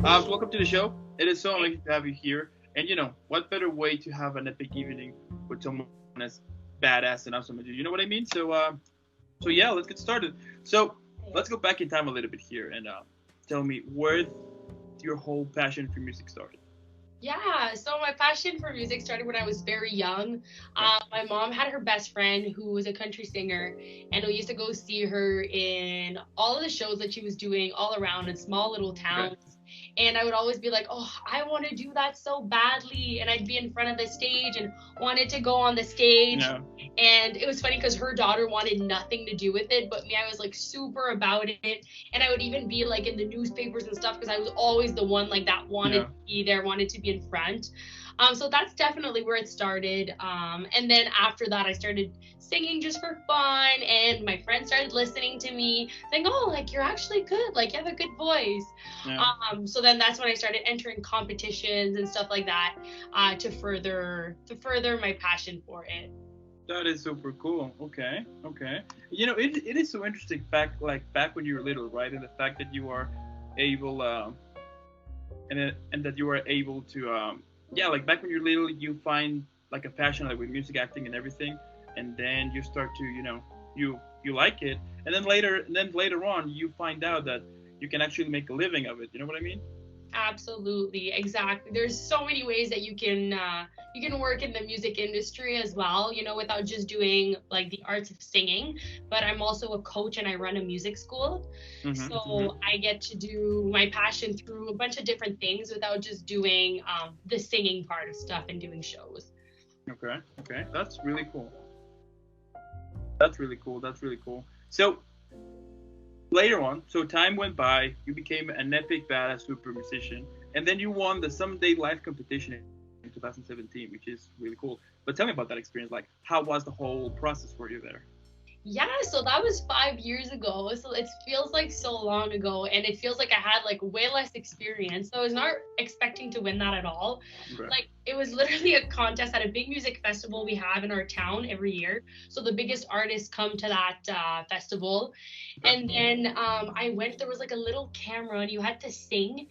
Welcome to the show. It is so amazing to have you here. And what better way to have an epic evening with someone as badass and awesome as you? You know what I mean? So yeah, let's get started. So let's go back in time a little bit here and tell me where your whole passion for music started. Yeah, so my passion for music started when I was very young. Okay. My mom had her best friend who was a country singer, and we used to go see her in all of the shows that she was doing all around in small little Okay. towns. And I would always be like, oh, I want to do that so badly. And I'd be in front of the stage and wanted to go on the stage. Yeah. And it was funny because her daughter wanted nothing to do with it, but me, I was like super about it. And I would even be like in the newspapers and stuff because I was always the one like that wanted Yeah. to be there, wanted to be in front. So that's definitely where it started. And then after that, I started singing just for fun, and my friends started listening to me, saying, "Oh, like you're actually good. Like you have a good voice." Yeah. So then that's when I started entering competitions and stuff like that to further my passion for it. That is super cool. Okay. Okay. It is so interesting back when you were little, right? And the fact that you are able and that you were able to yeah, like back when you're little you find like a passion like with music, acting and everything, and then you start to you like it, and then later on you find out that you can actually make a living of it. You know what I mean? Absolutely, exactly. There's so many ways that you can work in the music industry as well, without just doing like the arts of singing. But I'm also a coach and I run a music school. Mm-hmm. So I get to do my passion through a bunch of different things without just doing the singing part of stuff and doing shows. Okay. Okay, that's really cool. That's really cool. So later on, so time went by, you became an epic badass super musician, and then you won the Someday Live competition in 2017, which is really cool. But tell me about that experience. Like, how was the whole process for you there? Yeah, so that was 5 years ago. So it feels like so long ago, and it feels like I had like way less experience. So I was not expecting to win that at all. Okay. Like it was literally a contest at a big music festival we have in our town every year. So the biggest artists come to that festival, and Okay. then I went. There was like a little camera, and you had to sing,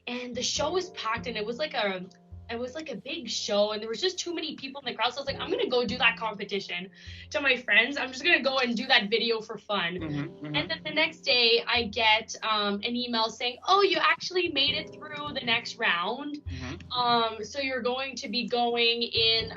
and the show was packed, and it was like a big show, and there was just too many people in the crowd. So I was like, I'm gonna go do that competition to my friends. I'm just gonna go and do that video for fun. Mm-hmm. And Mm-hmm. then the next day, I get an email saying, "Oh, you actually made it through the next round. Mm-hmm. So you're going to be going in.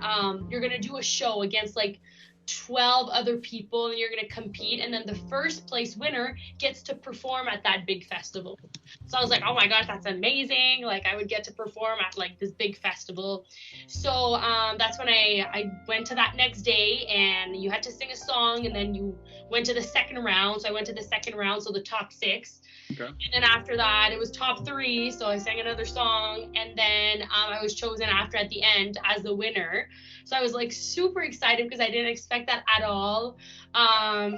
You're gonna do a show against like 12 other people, and you're gonna compete. And then the first place winner gets to perform at that big festival." So I was like, "Oh my gosh, that's amazing! Like I would get to perform at like this big festival." So that's when I went to that next day, and you had to sing a song, and then you went to the second round. So I went to the second round, so the top six. Okay. And then after that, it was top three. So I sang another song, and then I was chosen after at the end as the winner. So I was like super excited because I didn't expect that at all.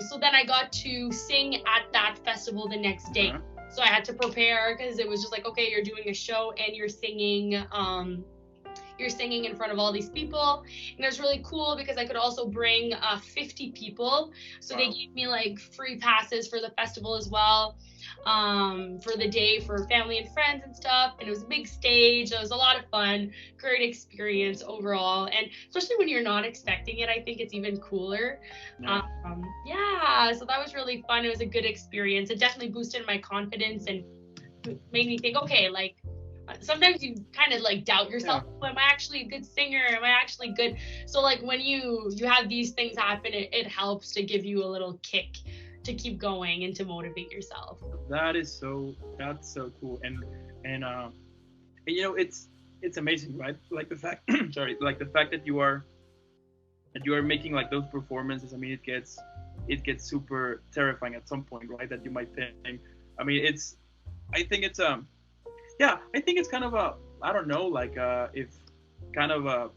So then I got to sing at that festival the next day. Okay. So I had to prepare because it was just like, okay, you're doing a show and you're singing in front of all these people. And it was really cool because I could also bring 50 people. So they Wow. gave me like free passes for the festival as well, for the day for family and friends and stuff. And it was a big stage. It was a lot of fun, great experience overall. And especially when you're not expecting it, I think it's even cooler. Yeah. Yeah, so that was really fun. It was a good experience. It definitely boosted my confidence and made me think, okay, like sometimes you kind of like doubt Yeah. yourself. Oh, am I actually a good singer? Am I actually good? So like when you have these things happen, it helps to give you a little kick to keep going and to motivate yourself. That's so cool. And it's amazing, right? Like the fact sorry, like the fact that you are making like those performances. I mean, it gets super terrifying at some point, right? That you might think. I mean, I think it's yeah, I think it's kind of a, I don't know, like if kind of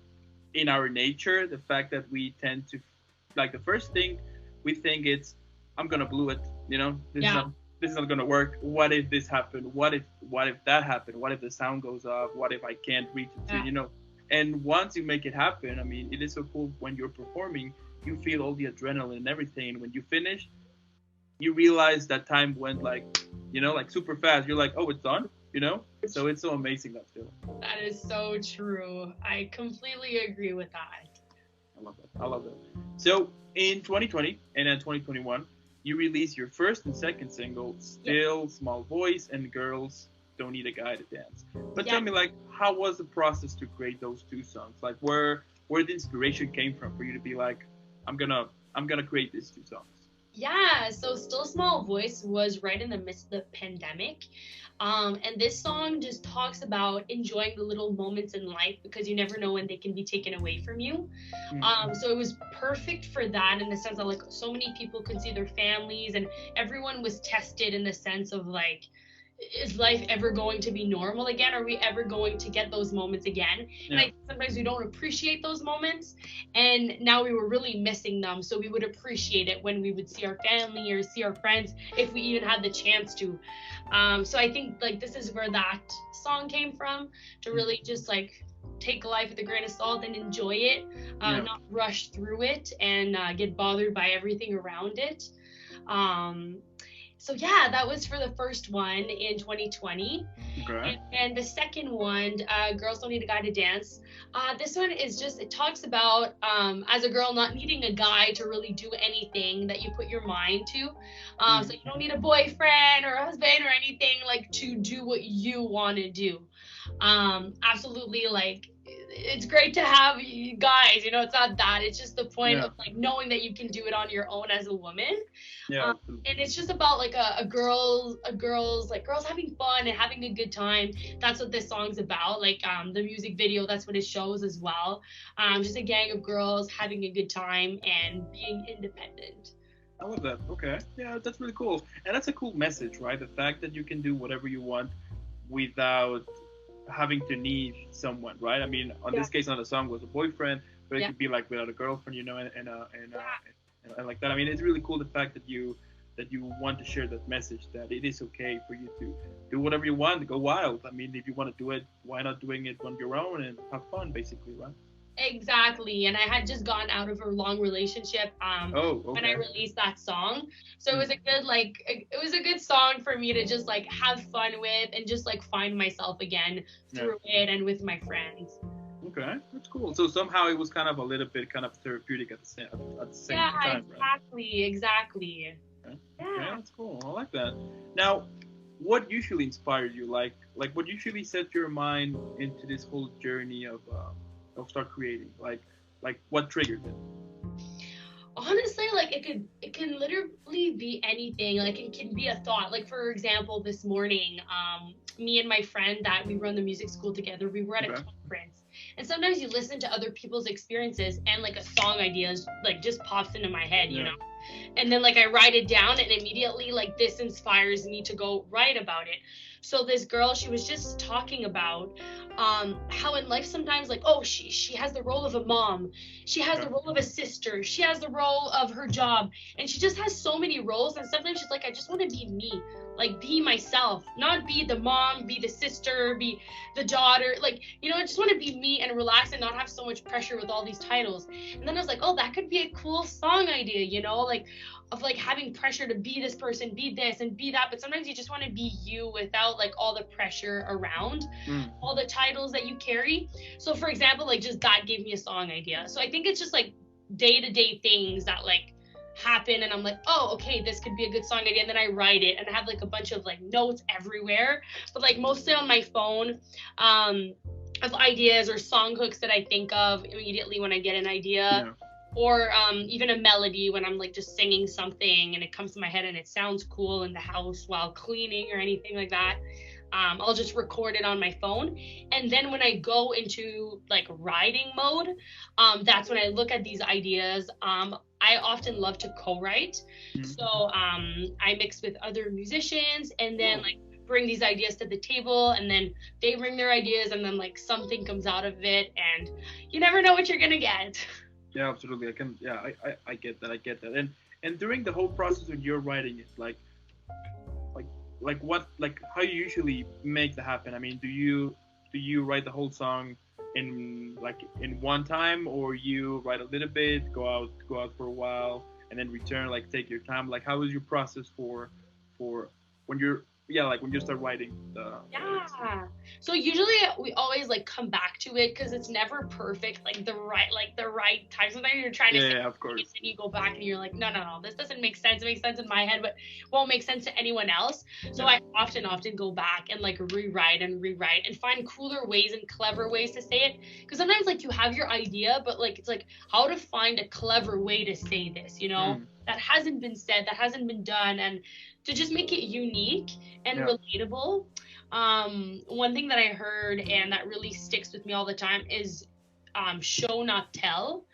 in our nature, the fact that we tend to, like, the first thing we think it's, I'm gonna blow it, Yeah, this is not gonna work. What if this happened? What if that happened? What if the sound goes off? What if I can't reach it to yeah, And once you make it happen, I mean, it is so cool when you're performing. You feel all the adrenaline and everything. And when you finish, you realize that time went like super fast. You're like, oh, it's done. you know. So it's so amazing that feeling. That is so true. I completely agree with that. I love that. I love that. So in 2020 and then 2021, you released your first and second single, Still, Small Voice, and Girls Don't Need a Guy to Dance. But tell me, like, how was the process to create those two songs? Like, where the inspiration came from for you to be like, I'm gonna create these two songs. Yeah, so Still Small Voice was right in the midst of the pandemic. And this song just talks about enjoying the little moments in life because you never know when they can be taken away from you. So it was perfect for that in the sense that like so many people could see their families and everyone was tested in the sense of like, is life ever going to be normal again? Are we ever going to get those moments again? And I think sometimes we don't appreciate those moments, and now we were really missing them. So we would appreciate it when we would see our family or see our friends, if we even had the chance to. So I think like this is where that song came from, to really just like take life with a grain of salt and enjoy it, not rush through it and get bothered by everything around it. So yeah, that was for the first one in 2020. Okay. And the second one, Girls Don't Need a Guy to Dance. This one is just, it talks about as a girl not needing a guy to really do anything that you put your mind to. So you don't need a boyfriend or a husband or anything like to do what you want to do. Absolutely, like it's great to have you guys, you know, it's not that, it's just the point of like knowing that you can do it on your own as a woman. And it's just about like girls having fun and having a good time. That's what this song's about. Like the music video, that's what it shows as well. Just a gang of girls having a good time and being independent. I love that. Okay. Yeah, that's really cool. And that's a cool message, right? The fact that you can do whatever you want without having to need someone, right? I mean, on this case, on the song was a boyfriend, but it could be like without a girlfriend, you know, and like that. I mean, it's really cool the fact that you want to share that message that it is okay for you to do whatever you want, to go wild. I mean, if you want to do it, why not doing it on your own and have fun, basically, right? Exactly. And I had just gotten out of a long relationship when I released that song. So it was a good song for me to just like have fun with and just like find myself again through it and with my friends. Okay, that's cool. So somehow it was kind of a little bit kind of therapeutic at the same time, right? Exactly. Okay. Yeah, that's cool. I like that. Now, what usually inspired you? Like what usually set your mind into this whole journey of start creating? Like what triggered it? Honestly, like it can literally be anything. Like it can be a thought. Like for example, this morning, me and my friend that we run the music school together, we were at a conference. And sometimes you listen to other people's experiences and like a song idea like just pops into my head, you know? And then like I write it down and immediately like this inspires me to go write about it. So this girl, she was just talking about how in life sometimes like, oh, she has the role of a mom, she has the role of a sister, she has the role of her job, and she just has so many roles. And sometimes she's like, I just want to be me, like be myself, not be the mom, be the sister, be the daughter, like, you know, I just want to be me and relax and not have so much pressure with all these titles. And then I was like, oh, that could be a cool song idea, you know, like of like having pressure to be this person, be this and be that, but sometimes you just want to be you without like all the pressure around all the titles that you carry. So for example, like just that gave me a song idea. So I think it's just like day-to-day things that like happen and I'm like, oh, okay, this could be a good song idea, and then I write it and I have like a bunch of like notes everywhere, but like mostly on my phone of ideas or song hooks that I think of immediately when I get an idea. Or even a melody when I'm like just singing something and it comes to my head and it sounds cool in the house while cleaning or anything like that. I'll just record it on my phone. And then when I go into like writing mode, that's when I look at these ideas. I often love to co-write. So I mix with other musicians and then like bring these ideas to the table, and then they bring their ideas, and then like something comes out of it, and you never know what you're gonna get. Yeah, absolutely. I get that. And during the whole process when you're writing it, like what, like how you usually make that happen? I mean, do you write the whole song in one time, or you write a little bit, go out for a while, and then return, like take your time? Like how is your process for when you're yeah, like when you start writing the lyrics. Yeah. So usually we always like come back to it because it's never perfect, like the right time. Sometimes you're trying to Yeah, say yeah, of something course. and then you go back and you're like, no, no, no, this doesn't make sense. It makes sense in my head, but won't make sense to anyone else. So Yeah. I often go back and like rewrite and find cooler ways and clever ways to say it. Because sometimes like you have your idea, but like it's like how to find a clever way to say this, you know, Mm, that hasn't been said, that hasn't been done, and to just make it unique and yeah. relatable. One thing that I heard and that really sticks with me all the time is show not tell.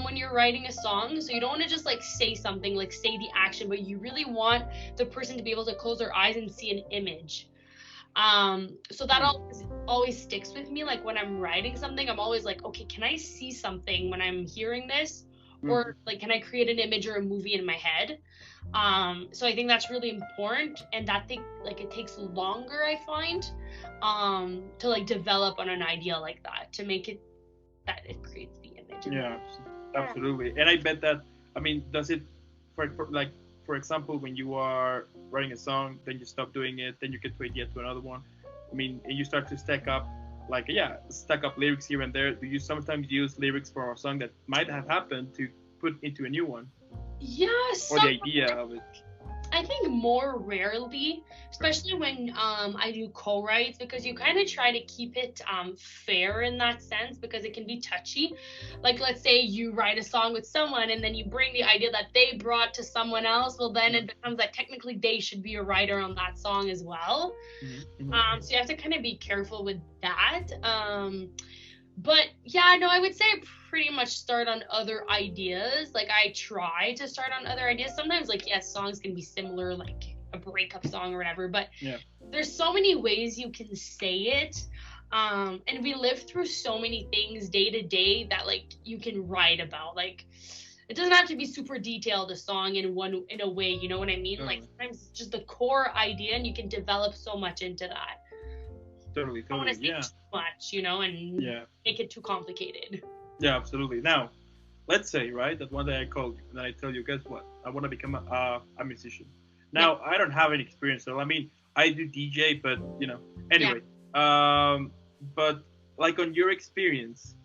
When you're writing a song, so you don't want to just like say something, like say the action, but you really want the person to be able to close their eyes and see an image. So that Mm, always sticks with me. Like when I'm writing something, I'm always like, okay, can I see something when I'm hearing this? mm, Or like, can I create an image or a movie in my head? So I think that's really important, and that thing like it takes longer, I find, to like develop on an idea like that to make it that it creates the image. And yeah, yeah. absolutely. And I bet that, I mean, does it, like, for example, when you are writing a song, then you stop doing it, then you get to idea to another one. I mean, and you start to stack up, like, yeah, stack up lyrics here and there. Do you sometimes use lyrics for a song that might have happened to put into a new one, Yeah, or the some idea of it? I think more rarely, especially when I do co-writes, because you kind of try to keep it fair in that sense because it can be touchy. Like let's say you write a song with someone and then you bring the idea that they brought to someone else. Well, then Yeah. it becomes that technically they should be a writer on that song as well. Mm-hmm. So you have to kind of be careful with that. But yeah, no, I would say I pretty much start on other ideas. Like I try to start on other ideas. Sometimes like yes, songs can be similar, like a breakup song or whatever, but Yeah. there's so many ways you can say it. And we live through so many things day to day that like you can write about. Like it doesn't have to be super detailed a song in a way, you know what I mean? Totally. Like sometimes it's just the core idea and you can develop so much into that. Totally. I don't want Totally. to say Yeah. too much, you know, and Yeah. make it too complicated. Yeah. Absolutely. Now, let's say, right, that one day I called you and I tell you, guess what? I want to become a musician. Now, I don't have any experience, so I mean, I do DJ, but you know, anyway. But like on your experience,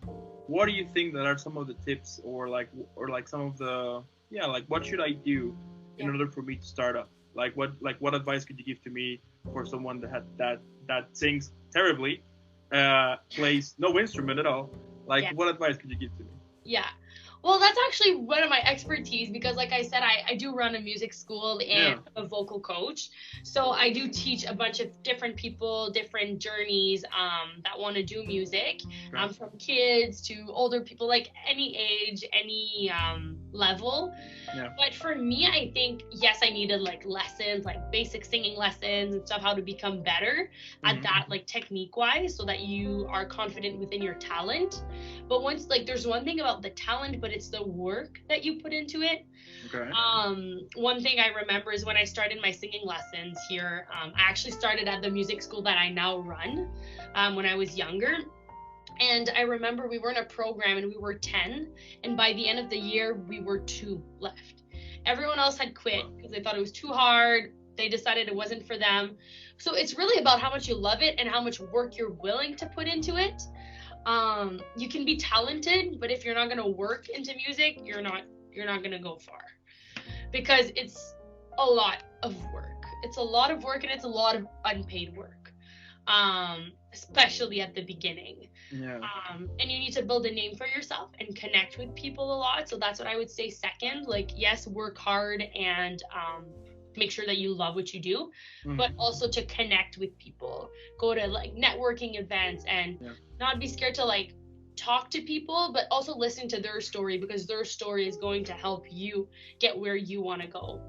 what do you think that are some of the tips, or like some of the, yeah, like what should I do in Yeah. order for me to start up? What advice could you give to me for someone that had that sings terribly, plays no instrument at all? Like, Yeah. what advice could you give to me? Yeah. Well, that's actually one of my expertise because, like I said, I do run a music school and I'm a vocal coach. So I do teach a bunch of different people, different journeys that want to do music, Okay. from kids to older people, like any age, any level. Yeah. But for me, I think, yes, I needed like lessons, like basic singing lessons and stuff, how to become better at Mhm. that, like technique wise, so that you are confident within your talent. But once, like, there's one thing about the talent, but it's the work that you put into it. Okay. One thing I remember is when I started my singing lessons here, I actually started at the music school that I now run when I was younger. And I remember we were in a program and we were 10, and by the end of the year, we were 2 left. Everyone else had quit because they thought it was too hard. They decided it wasn't for them. So it's really about how much you love it and how much work you're willing to put into it. You can be talented, but if you're not going to work into music, you're not going to go far, because it's a lot of work. It's a lot of work and it's a lot of unpaid work. Especially at the beginning. Yeah. And you need to build a name for yourself and connect with people a lot. So that's what I would say second. Like, yes, work hard and make sure that you love what you do, but also to connect with people. Go to like networking events and not be scared to like talk to people, but also listen to their story, because their story is going to help you get where you want to go.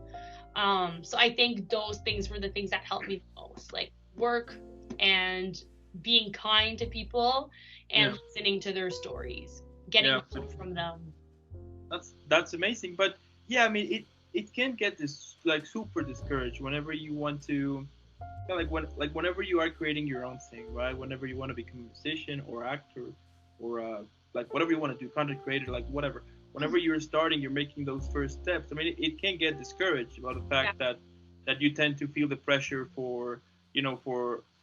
So I think those things were the things that helped me the most, like work and being kind to people and listening to their stories, getting help from them. That's amazing. But yeah, I mean, it can get this like super discouraged whenever you want to, whenever you are creating your own thing, right? Whenever you want to become a musician or actor, or like whatever you want to do, content creator, like whatever. Whenever you're starting, you're making those first steps. I mean, it can get discouraged about the fact that that you tend to feel the pressure for,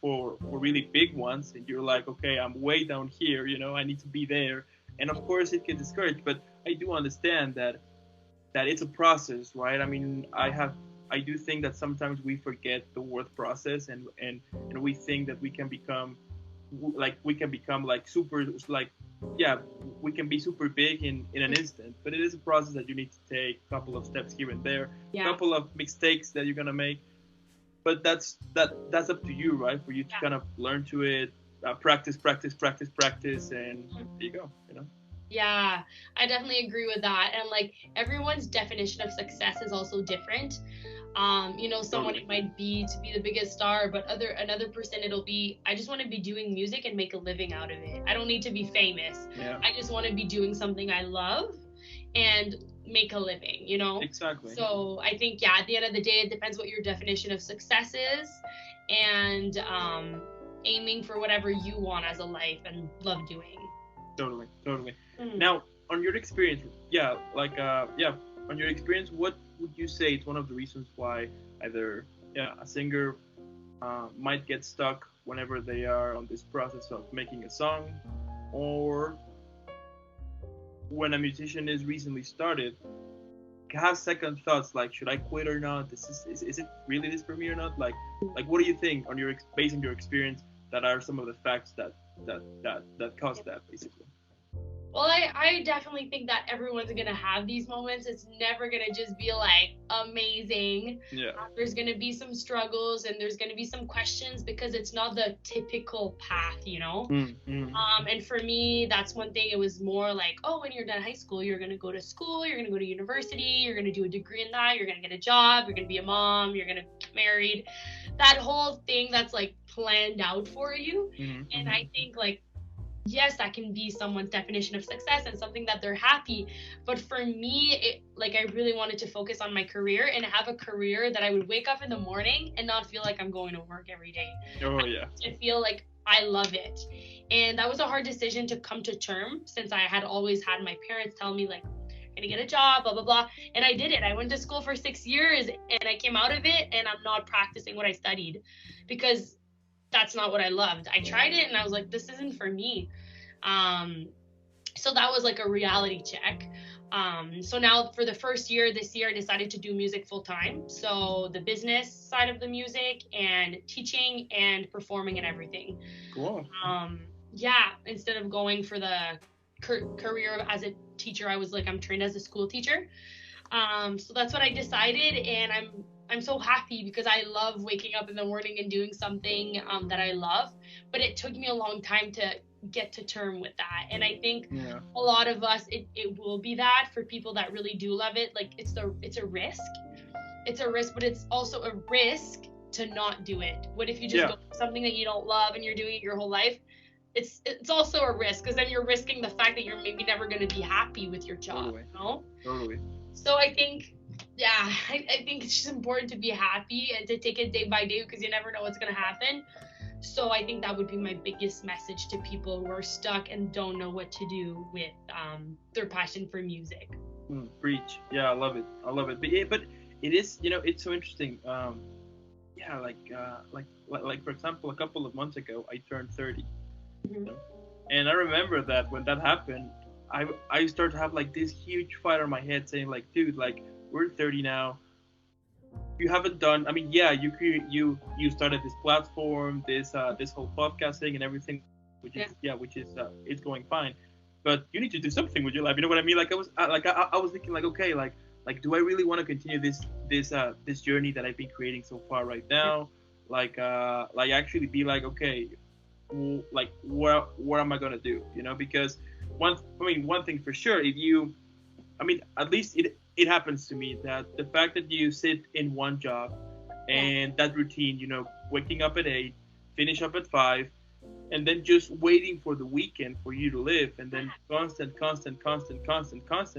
for really big ones, and you're like, okay, I'm way down here, I need to be there, and of course it gets discouraged. But I do understand that it's a process, right? I mean, I do think that sometimes we forget the word process, and we think that we can become like super, like, yeah, we can be super big in an instant, but it is a process that you need to take a couple of steps here and there, a Yeah. couple of mistakes that you're gonna make, but that's up to you, right? For you to kind of learn to it, practice, practice, practice, practice, and there you go. Yeah, I definitely agree with that. And like everyone's definition of success is also different. Someone Totally. it might be to be the biggest star, but another person it'll be I just want to be doing music and make a living out of it. I don't need to be famous. Yeah. I just want to be doing something I love and make a living. Exactly. So I think at the end of the day it depends what your definition of success is, and aiming for whatever you want as a life and love doing. Totally, totally. Mm. Now, on your experience, on your experience, what would you say is one of the reasons why either a singer might get stuck whenever they are on this process of making a song, or when a musician is recently started, have second thoughts like, should I quit or not? Is it really this for me or not? Like what do you think on based on your experience, that are some of the facts that cause that, basically? Well, I definitely think that everyone's gonna have these moments. It's never gonna just be like amazing. Yeah. There's gonna be some struggles and there's gonna be some questions because it's not the typical path. And for me, that's one thing. It was more like, oh, when you're done high school, you're gonna go to school, you're gonna go to university, you're gonna do a degree in that, you're gonna get a job, you're gonna be a mom, you're gonna get married. That whole thing that's like planned out for you. And I think like, yes, that can be someone's definition of success and something that they're happy. But for me, I really wanted to focus on my career and have a career that I would wake up in the morning and not feel like I'm going to work every day. Oh, yeah. I feel like I love it. And that was a hard decision to come to term, since I had always had my parents tell me like, you're gonna get a job, blah, blah, blah. And I did it. I went to school for 6 years and I came out of it and I'm not practicing what I studied because that's not what I loved. I tried it and I was like, this isn't for me. So that was like a reality check. So now for the first year, this year, I decided to do music full time. So the business side of the music and teaching and performing and everything. Cool. Instead of going for the career as a teacher, I was like, I'm trained as a school teacher. So that's what I decided, and I'm so happy because I love waking up in the morning and doing something that I love. But it took me a long time to get to term with that, and I think a lot of us it will be that for people that really do love it. Like it's a risk, but it's also a risk to not do it. What if you just go for something that you don't love and you're doing it your whole life? It's also a risk, because then you're risking the fact that you're maybe never going to be happy with your job. Totally. So I think I think it's just important to be happy and to take it day by day, because you never know what's going to happen. So I think that would be my biggest message to people who are stuck and don't know what to do with their passion for music. Preach. Yeah, I love it. But it is, it's so interesting. Like for example, a couple of months ago, I turned 30. And I remember that when that happened, I started to have like this huge fight on my head saying like, dude, like we're 30 now. You haven't done. I mean, yeah, you started this platform, this whole podcasting and everything, which is it's going fine, but you need to do something with your life. You know what I mean? Like I was thinking like, okay, like do I really want to continue this journey that I've been creating so far right now? Like actually be like, okay, like what am I gonna do? Because one thing for sure, at least it happens to me that the fact that you sit in one job and that routine, waking up at 8, finish up at 5, and then just waiting for the weekend for you to live, and then constant. I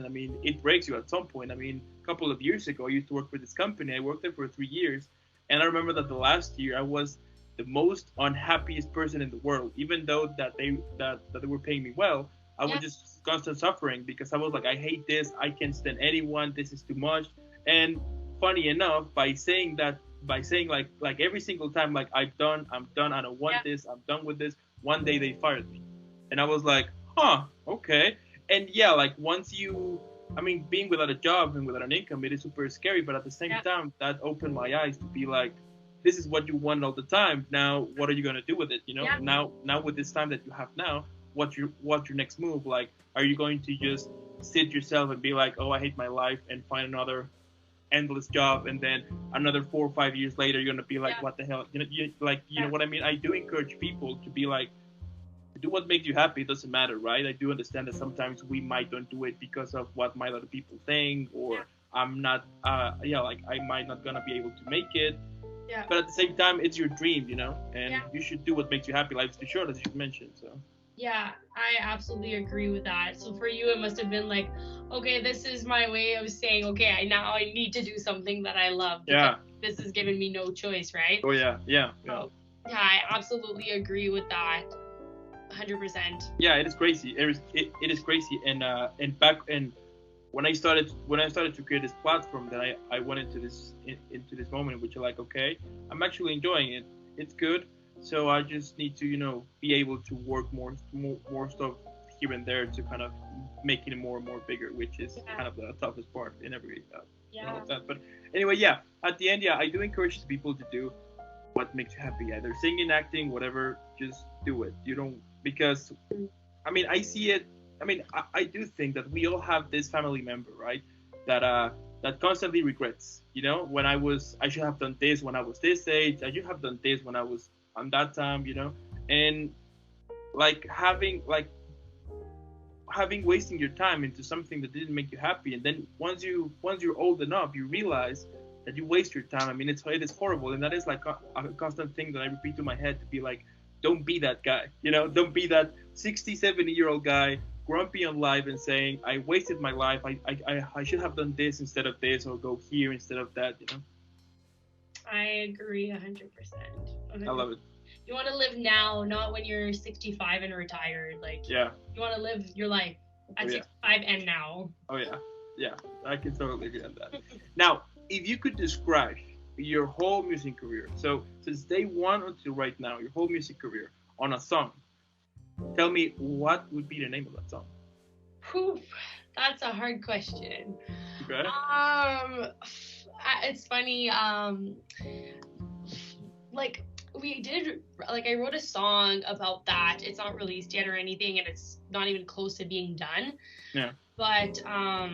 mean, it breaks you at some point. I mean, a couple of years ago, I used to work for this company. I worked there for 3 years, and I remember that the last year I was the most unhappiest person in the world, even though that they were paying me well. I was just constant suffering because I was like, I hate this. I can't stand anyone. This is too much. And funny enough, by saying that by saying like every single time like I'm done, I don't want this, I'm done with this. One day they fired me, and I was like, huh, okay. And yeah, like once you, I mean, being without a job and without an income, it is super scary. But at the same time, that opened my eyes to be like, this is what you want all the time. Now, what are you gonna do with it? You know, now with this time that you have now, what's your next move? Like, are you going to just sit yourself and be like, oh, I hate my life, and find another endless job, and then another 4 or 5 years later, you're gonna be like, what the hell? You know, you know what I mean? I do encourage people to be like, do what makes you happy. It doesn't matter, right? I do understand that sometimes we might don't do it because of what might other people think, or I'm not, like I might not gonna be able to make it. Yeah. But at the same time, it's your dream, you know, and you should do what makes you happy. Life's too short, as you mentioned. So. Yeah, I absolutely agree with that. So for you, it must have been like, okay, this is my way of saying, okay, I need to do something that I love. Yeah. This is giving me no choice, right? Oh yeah. So, yeah, I absolutely agree with that. 100%. Yeah, it is crazy. It is crazy, and when I started to create this platform, then I went into this moment in which you're like, okay, I'm actually enjoying it. It's good. So I just need to, you know, be able to work more stuff here and there to kind of make it more and more bigger, which is kind of the toughest part in every all of that. But anyway, at the end, I do encourage people to do what makes you happy, either singing, acting, whatever. Just do it. You don't, because I mean, I see it. I mean, I do think that we all have this family member, right? That constantly regrets. You know, I should have done this when I was this age. I should have done this when I was on that time. You know, and having wasting your time into something that didn't make you happy, and then once you're old enough, you realize that you waste your time. I mean, it is horrible, and that is like a constant thing that I repeat to my head to be like, don't be that guy. You know, don't be that 60, 70-year-old guy, grumpy on life and saying, I wasted my life. I should have done this instead of this, or go here instead of that. You know. I agree 100%. I love it. You want to live now, not when you're 65 and retired. Like, you want to live your life at 65 and now. Oh yeah, I can totally agree on that. Now, if you could describe your whole music career, so since day one until right now, your whole music career on a song, tell me what would be the name of that song. Whew, that's a hard question. Okay. It's funny. Like I wrote a song about that. It's not released yet or anything, and it's not even close to being done. Yeah. But I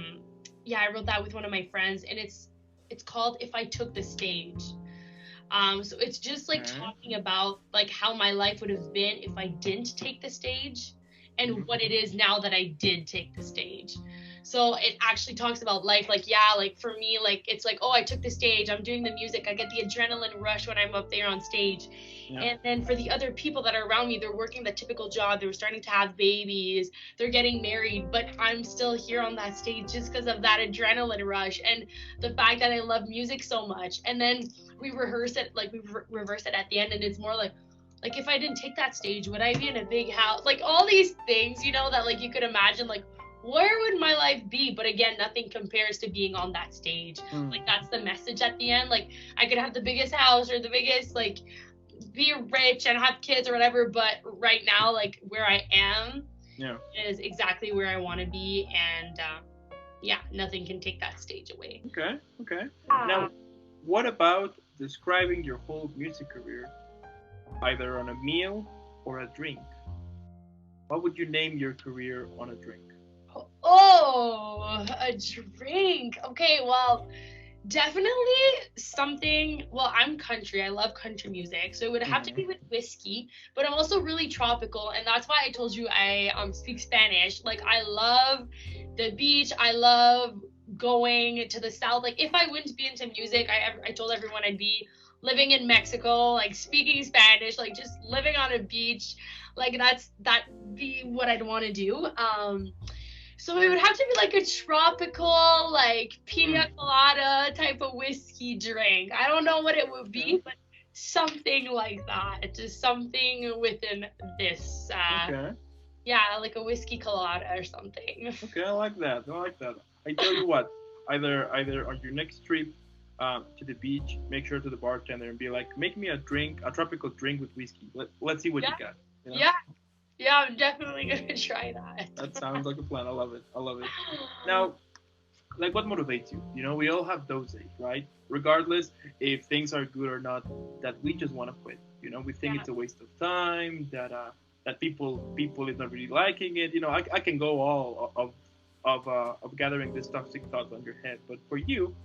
wrote that with one of my friends, and it's called If I Took the Stage. So it's just like talking about like how my life would have been if I didn't take the stage, and what it is now that I did take the stage. So it actually talks about life, like for me, like it's like, oh, I took the stage, I'm doing the music, I get the adrenaline rush when I'm up there on stage. And then for the other people that are around me, they're working the typical job, they're starting to have babies, they're getting married, but I'm still here on that stage just because of that adrenaline rush and the fact that I love music so much. And then we rehearse it, like we reverse it at the end, and it's more like if I didn't take that stage, would I be in a big house? Like all these things, you know, that like you could imagine, like where would my life be? But again, nothing compares to being on that stage. Like that's the message at the end. Like I could have the biggest house or the biggest, like be rich and have kids or whatever, but right now, like where I am is exactly where I want to be, and nothing can take that stage away. Okay. Now, what about describing your whole music career, either on a meal or a drink? What would you name your career on a drink? Oh, a drink. Okay, well, definitely something. Well, I'm country. I love country music, so it would have to be with whiskey. But I'm also really tropical, and that's why I told you I speak Spanish. Like I love the beach. I love going to the south. Like if I wouldn't be into music, I told everyone I'd be living in Mexico, like speaking Spanish, like just living on a beach. Like that'd be what I'd want to do. So it would have to be like a tropical, like pina colada type of whiskey drink. I don't know what it would be, but something like that. Just something within this. Like a whiskey colada or something. Okay, I like that. I tell you what, either on your next trip, to the beach, make sure to the bartender and be like, make me a drink, a tropical drink with whiskey. Let's see what Yeah, you got. You know? yeah, yeah. I'm definitely gonna try That that. sounds like a plan. I love it. I love it. Now, like, what motivates you? You know, we all have those days, right? Regardless if things are good or not, that we just want to quit. You know, we think Yeah, it's a waste of time. That people is not really liking it. You know, I can go all of gathering this toxic thoughts on your head. But for you,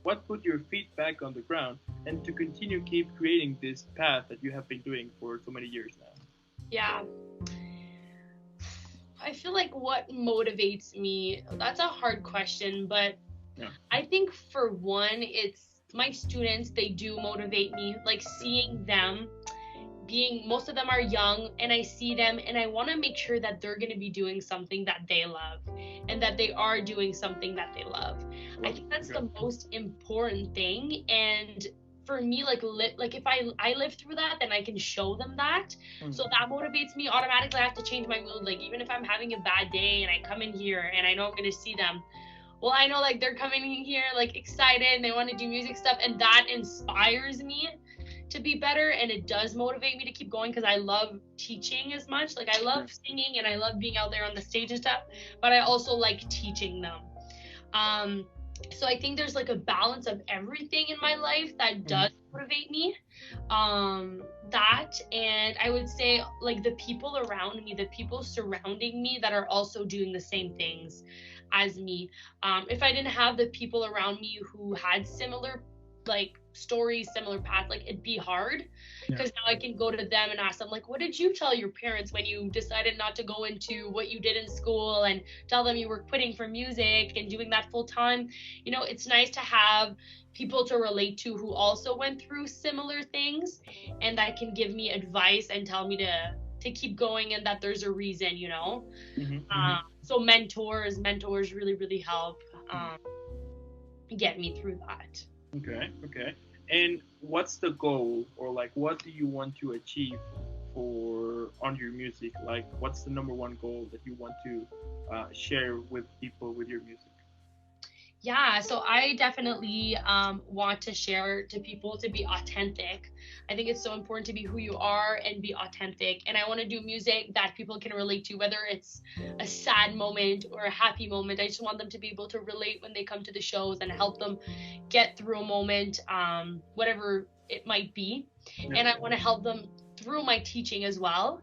what put your feet back on the ground and to continue keep creating this path that you have been doing for so many years now? yeah. I feel like what motivates me, that's a hard question, but Yeah. I think for one, it's my students, they do motivate me. Like seeing them being, most of them are young, and I see them and I want to make sure that they're going to be doing something that they love and that they are doing something that they love. I think that's Okay. the most important thing. And for me, like if I live through that, then I can show them that. So Mm. that motivates me automatically. I have to change my mood. Like even if I'm having a bad day and I come in here and I know I'm going to see them, well, I know like they're coming in here like excited and they want to do music stuff, and that inspires me to be better, and it does motivate me to keep going because I love teaching as much. Like I Yeah. love singing and I love being out there on the stage and stuff, but I also like teaching them. Um, so I think there's like a balance of everything in my life that Mhm. does motivate me. That, and I would say like the people around me, the people surrounding me that are also doing the same things as me. If I didn't have the people around me who had similar like stories, similar paths, like it'd be hard Yeah. because now I can go to them and ask them like, what did you tell your parents when you decided not to go into what you did in school, and tell them you were quitting for music and doing that full time. You know, it's nice to have people to relate to who also went through similar things and that can give me advice and tell me to keep going and that there's a reason, you know. Mhm. Mhm. So mentors really really help um, get me through that. Okay, okay. And what's the goal, or like, what do you want to achieve for on your music? Like, what's the number one goal that you want to share with people with your music? Yeah, so I definitely want to share to people to be authentic. I think it's so important to be who you are and be authentic. And I want to do music that people can relate to, whether it's a sad moment or a happy moment. I just want them to be able to relate when they come to the shows and help them get through a moment, whatever it might be. Yeah. And I want to help them through my teaching as well.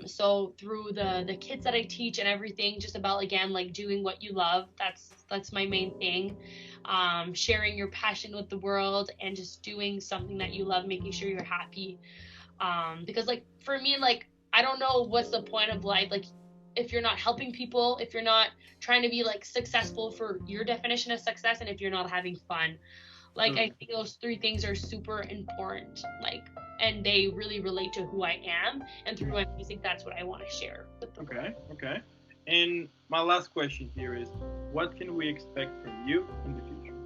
So through the kids that I teach and everything, just about again like doing what you love. That's my main thing. Sharing your passion with the world and just doing something that you love, making sure you're happy. Because like for me, like I don't know what's the point of life, like if you're not helping people, if you're not trying to be like successful for your definition of success, and if you're not having fun. Like I Totally. think those three things are super important. Like, and they really relate to who I am, and through my music, that's what I want to share with the world. Okay, okay. And my last question here is, what can we expect from you in the future?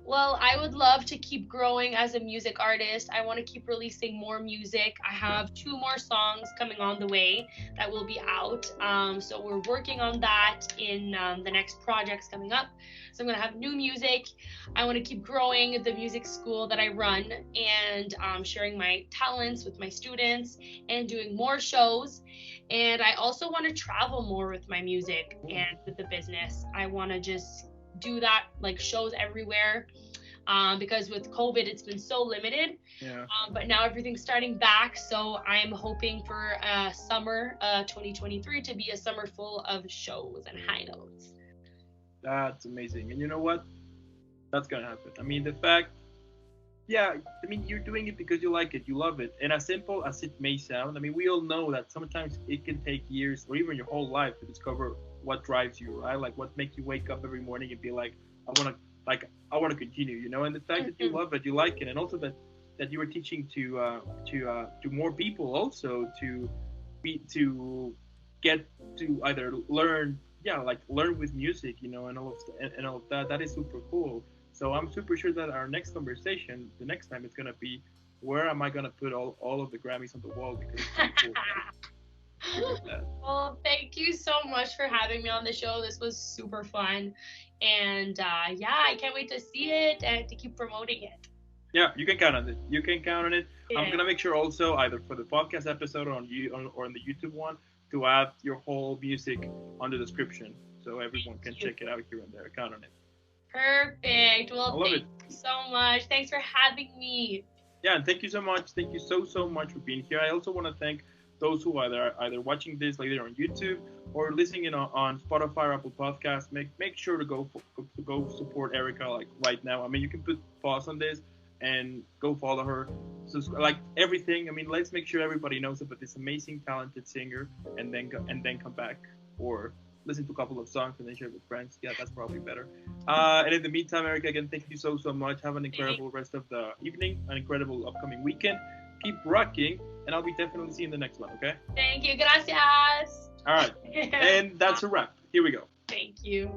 Well, I would love to keep growing as a music artist. I want to keep releasing more music. I have two more songs coming on the way that will be out. So we're working on that in the next projects coming up. So I'm going to have new music. I want to keep growing the music school that I run and sharing my talents with my students and doing more shows. And I also want to travel more with my music Cool. and with the business. I want to just do that, like shows everywhere, because with COVID it's been so limited. Yeah. But now everything's starting back, so I'm hoping for summer 2023 to be a summer full of shows and high notes. That's amazing. And you know what? That's gonna happen. I mean, the fact, yeah, I mean, you're doing it because you like it, you love it. And as simple as it may sound, I mean, we all know that sometimes it can take years or even your whole life to discover what drives you, right? Like what makes you wake up every morning and be I want to, I want to continue, you know. And the fact that you Mhm. love it, you like it, and also that you were teaching to more people also to get to either learn, yeah, like learn with music, you know, and and all of that. That is super cool. So I'm super sure that our next conversation, the next time, it's gonna be where am I gonna put all of the Grammys on the wall because it's pretty cool, right? I love that. Well, thank you so much for having me on the show. This was super fun. And yeah, I can't wait to see it and to keep promoting it. Yeah, you can count on it. You can count on it. Yeah. I'm gonna make sure also either for the podcast episode or on the YouTube one to add your whole music on the description so everyone can check it out here and there. Count on it. Perfect. I Well, love thank it. you so much. Thanks for having me. Yeah, and thank you so much. Thank you so much for being here. I also want to thank those who are either watching this later on YouTube or listening in on Spotify or Apple Podcasts. Make sure to go support Erica like right now. I mean, you can put pause on this and go follow her. So like everything. I mean, let's make sure everybody knows about this amazing, talented singer, and then come back or listen to a couple of songs and then share with friends. Yeah, that's probably better. And in the meantime, Erica, again, thank you so much. Have an incredible rest of the evening, an incredible upcoming weekend. Keep rocking, and I'll be definitely seeing the next one, okay? Thank you. Gracias. All right. And that's a wrap. Here we go. Thank you.